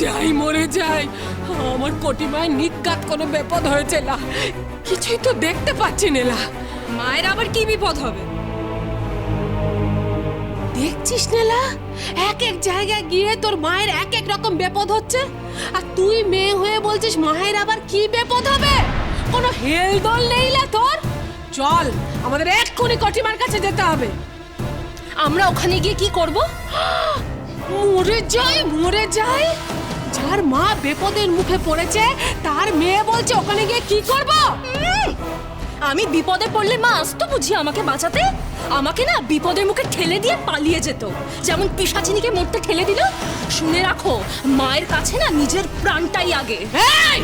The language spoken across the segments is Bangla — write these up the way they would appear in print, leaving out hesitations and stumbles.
যাই মরে যাই, আমার কটিমায় নিজ্ঞাত কোনো বিপদ হয়েছে না, কিছুই তো দেখতে পাচ্ছি না। মায়ের আবার কি বিপদ হবে? দেখছিস নেলা, এক এক জায়গায় গিয়ে তোর মায়ের এক এক রকম বিপদ হচ্ছে, আর তুই মেয়ে হয়ে বলছিস মায়ের আবার কি বিপদ হবে? কোনো হেলদোল নেই না তোর? চল, আমাদের এক্ষুনি কটিমার কাছে যেতে হবে। আমরা ওখানে গিয়ে কি করব? মরে যাই মরে যাই, যার মা বিপদের মুখে পড়েছে তার মেয়ে বলছে ওখানে গিয়ে কি করব? আমি বিপদে পড়লে মা আসতো বুঝি আমাকে বাঁচাতে? আমাকে না বিপদের মুখে ঠেলে দিয়ে পালিয়ে যেত, যেমন পিশাচিনীকে মরতে ঠেলে দিল। শুনে রাখো, মায়ের কাছে না নিজের প্রাণটাই আগে। এই!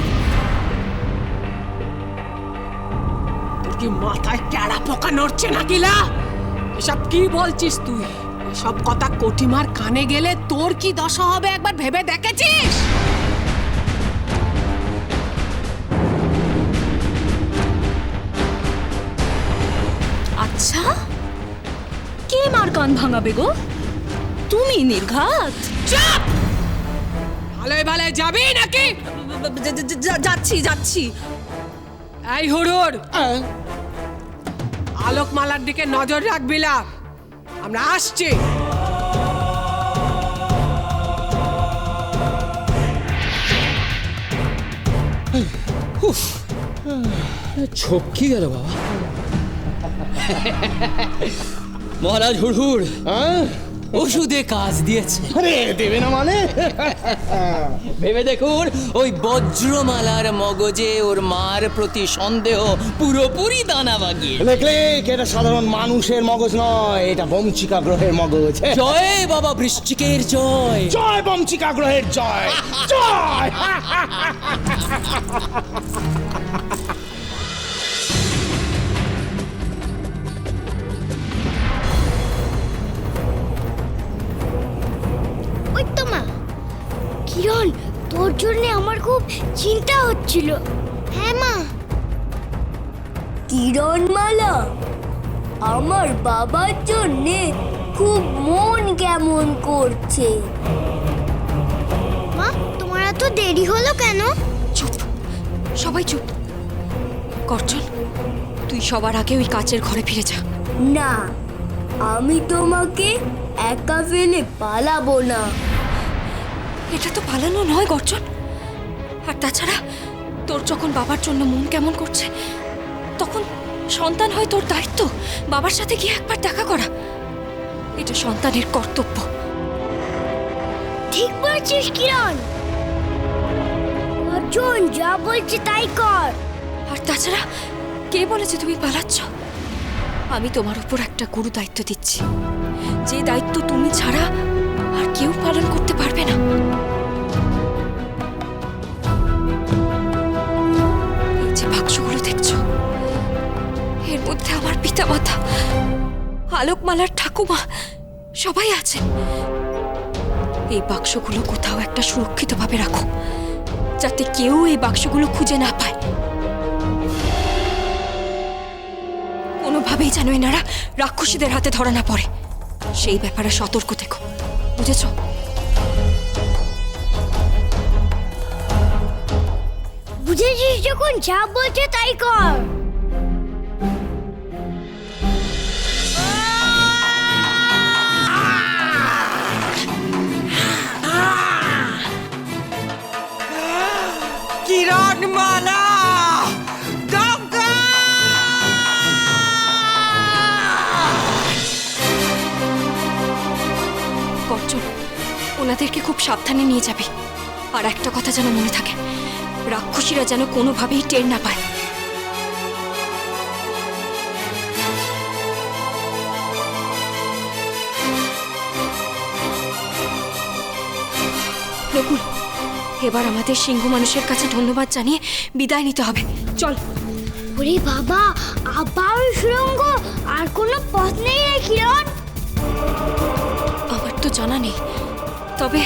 তোর কি মাথায় ক্যাড়া পোকা নড়ছে নাকি লা? এসব কি বলছিস তুই? এসব কথা কটিমার কানে গেলে তোর কি দশা হবে একবার ভেবে দেখেছিস? আচ্ছা, কে মার কান ভাঙাবে গো? তুমি নির্ঘাত? চুপ! ভালোই ভালোই যাবি নাকি? যাচ্ছি যাচ্ছি। এই হুড়ুর, আলোকমালার দিকে নজর রাখবি না, আমরা আসছি। ছপকি গেল বাবা। মহারাজ হুড়হুড় ওষুধে কাজ দিয়েছে। আরে দেবে না মানে? ভেবে দেখুন, ওই বজ্রমালার মগজে ওর মার প্রতি সন্দেহ পুরোপুরি দানা বাগিয়ে। দেখলে এটা সাধারণ মানুষের মগজ নয়, এটা বমচিকা গ্রহের মগজ। জয় বাবা বৃশ্চিকের জয়। জয় বমচিকা গ্রহের জয় জয়। ওই তো মা, কিরণ, তোর জন্য আমার খুব চিন্তা হচ্ছিল। হ্যাঁ মা। কিরণমালা, আমার বাবার জন্য খুব মন কেমন করছে। মা, তোমার এত দেরি হলো কেন? চুপ, সবাই চুপ। করজন, তুই সবার আগে ওই কাচের ঘরে ফিরে যা। না, আমি তোমাকে একা ফেলে পালাবো না। এটা তো পালানো নয় গর্জন। আর তাছাড়া তোর যখন বাবার জন্য মন কেমন করছে, তখন সন্তান হয় তোর দায়িত্ব বাবার সাথে গিয়ে একবার দেখা করা। এটা সন্তানের কর্তব্য। ঠিক বলছিস কিরণ, অর্জুন যা বলছে তাই কর। আর তাছাড়া কে বলেছে তুমি পালাচ্ছ? আমি তোমার উপর একটা গুরু দায়িত্ব দিচ্ছি, যে দায়িত্ব তুমি ছাড়া আর কেউ পালন করতে পারবে না। এই যে বাক্সগুলো দেখছো, এর মধ্যে আমার পিতা মাতা, আলোকমালার ঠাকুমা সবাই আছেন। এই বাক্সগুলো কোথাও একটা সুরক্ষিতভাবে রাখো, যাতে কেউ এই বাক্সগুলো খুঁজে না পায়। কোনোভাবেই যেন এনারা রাক্ষসীদের হাতে ধরা না পড়ে, সেই ব্যাপারে সতর্ক থেকো, বুঝেছ? বুঝেছিস, যখন যা বলছে তাই কর। কিরণমালা, গঙ্গা! গর্জন, ওনাদেরকে খুব সাবধানে নিয়ে যাবি। আর একটা কথা যেন মনে থাকে, রাক্ষসীরা যেন কোনোভাবেই টের না পায়। নকুল, এবার আমাদের সিংহ মানুষের কাছে ধন্যবাদ জানিয়ে বিদায় নিতে হবে। চল। ওরে বাবা, আবার সুড়ঙ্গ, আর কোনো পথ নেই রে কিরণ? আমার তো জানা নেই, তবে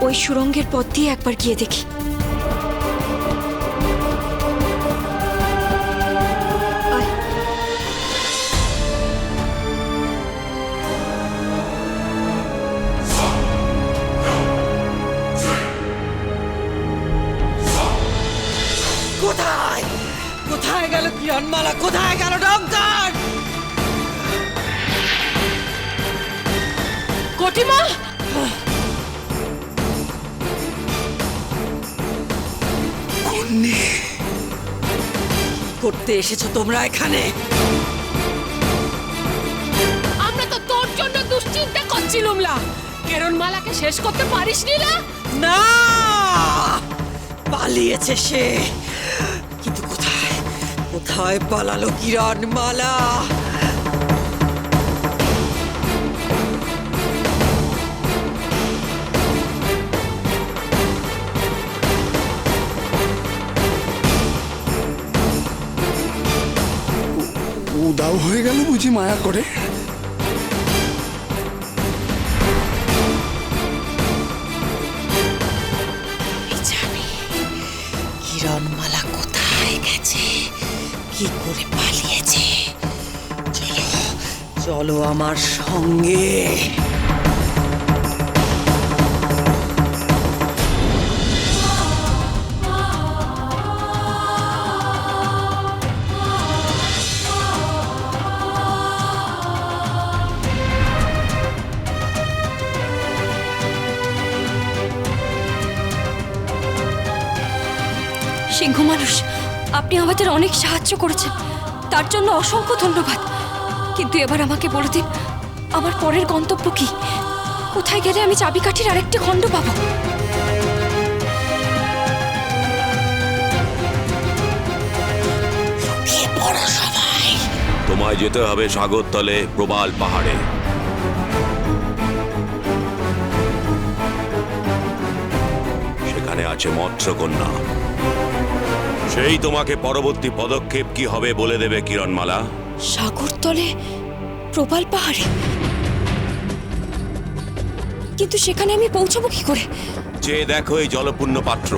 ওই সুড়ঙ্গের পথ দিয়ে একবার গিয়ে দেখি। কোথায় গেল কিরণমালা, কোথায় গেল ডঙ্কার? কটিমা, করতে এসেছো তোমরা এখানে? আমরা তো তোর জন্য দুশ্চিন্তা করছিলাম লা। কেরণমালাকে শেষ করতে পারিসনি না? না, পালিয়েছে সে, কিন্তু কোথায় কোথায় পালালো কিরণমালা? উদাও হয়ে গেল বুঝি মায়া করে। জানি কিরণমালা কোথায় গেছে, কি করে পালিয়েছে। চলো চলো আমার সঙ্গে। সিংহ মানুষ, আপনি আমাদের অনেক সাহায্য করেছেন, তার জন্য অসংখ্য ধন্যবাদ। কিন্তু এবার আমাকে বলে দিন, আমার পরের গন্তব্য কি? কোথায় গেলে আমি চাবিকাঠির আরেকটি খণ্ড পাবো? তোমায় যেতে হবে সাগরতলে প্রবাল পাহাড়ে। সেখানে আছে মৎস্যকন্যা, সেই তোমাকে পরবর্তী পদক্ষেপ কি হবে বলে দেবে কিরণমালা। সাগরতলে প্রবাল পাহাড়ে? কিন্তু সেখানে আমি পৌঁছাবো কি করে? যে দেখো এই জলপূর্ণ পাত্র,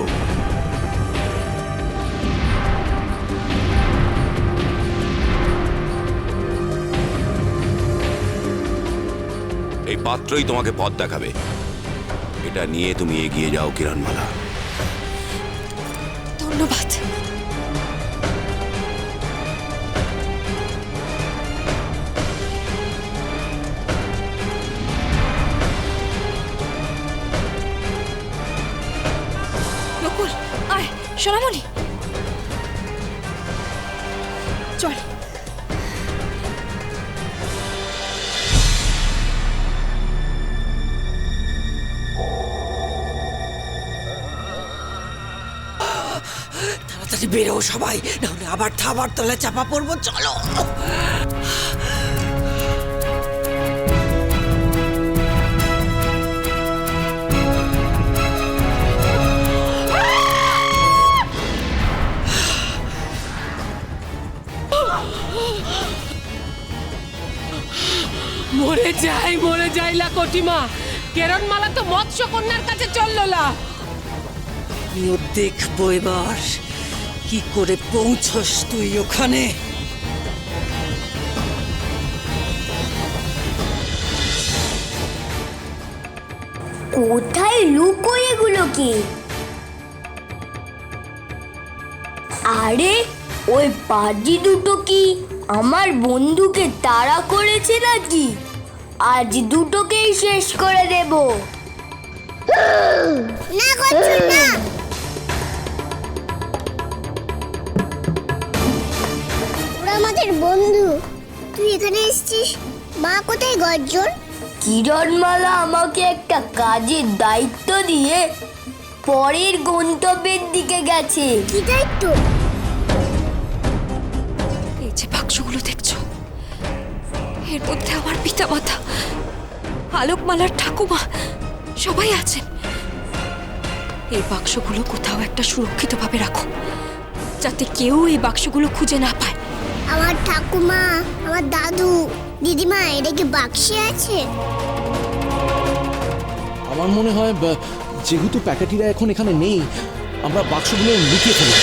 এই পাত্রই তোমাকে পথ দেখাবে। এটা নিয়ে তুমি এগিয়ে যাও কিরণমালা। ধন্যবাদ। নকুল, আয়। সোনামণি, চল। তাড়াতাড়ি বেরো সবাই, নাহলে আবার থাবার তলে চাপা পড়বো। চলো। মরে যাই লা কটিমা। কেরণমালা তো মৎস্যকন্যার কাছে চললো লা। আমিও দেখবো এবার কি করে পৌঁছস তুই ওখানে। কোথায় লুকো এগুলো কি? আরে ওই বাজি দুটো কি আমার বন্ধুকে তাড়া করেছে নাকি? আজ দুটোকেই শেষ করে দেব। না করছো না। ওরা আমাদের বন্ধু, তুই এখানে এসেছিস। মা কোথায় গর্জন? কিরণমালা আমাকে একটা কাজের দায়িত্ব দিয়ে পরের গন্তব্যের দিকে গেছে। কি দায়িত্ব? এই যে বাক্সগুলো দেখছো, এর মধ্যে আমার পিতামাতা, আলোকমালার ঠাকুমা সবাই আছেন। এই বাক্সগুলো কোথাও একটা সুরক্ষিতভাবে রাখো, যাতে কেউ এই বাক্সগুলো খুঁজে না পায়। আমার ঠাকুমা, আমার দাদু, দিদিমা এটা কি বাক্সে আছে? আমার মনে হয় যেহেতু প্যাকেটিরা এখন এখানে নেই, আমরা বাক্সগুলো লুকিয়ে ফেলি।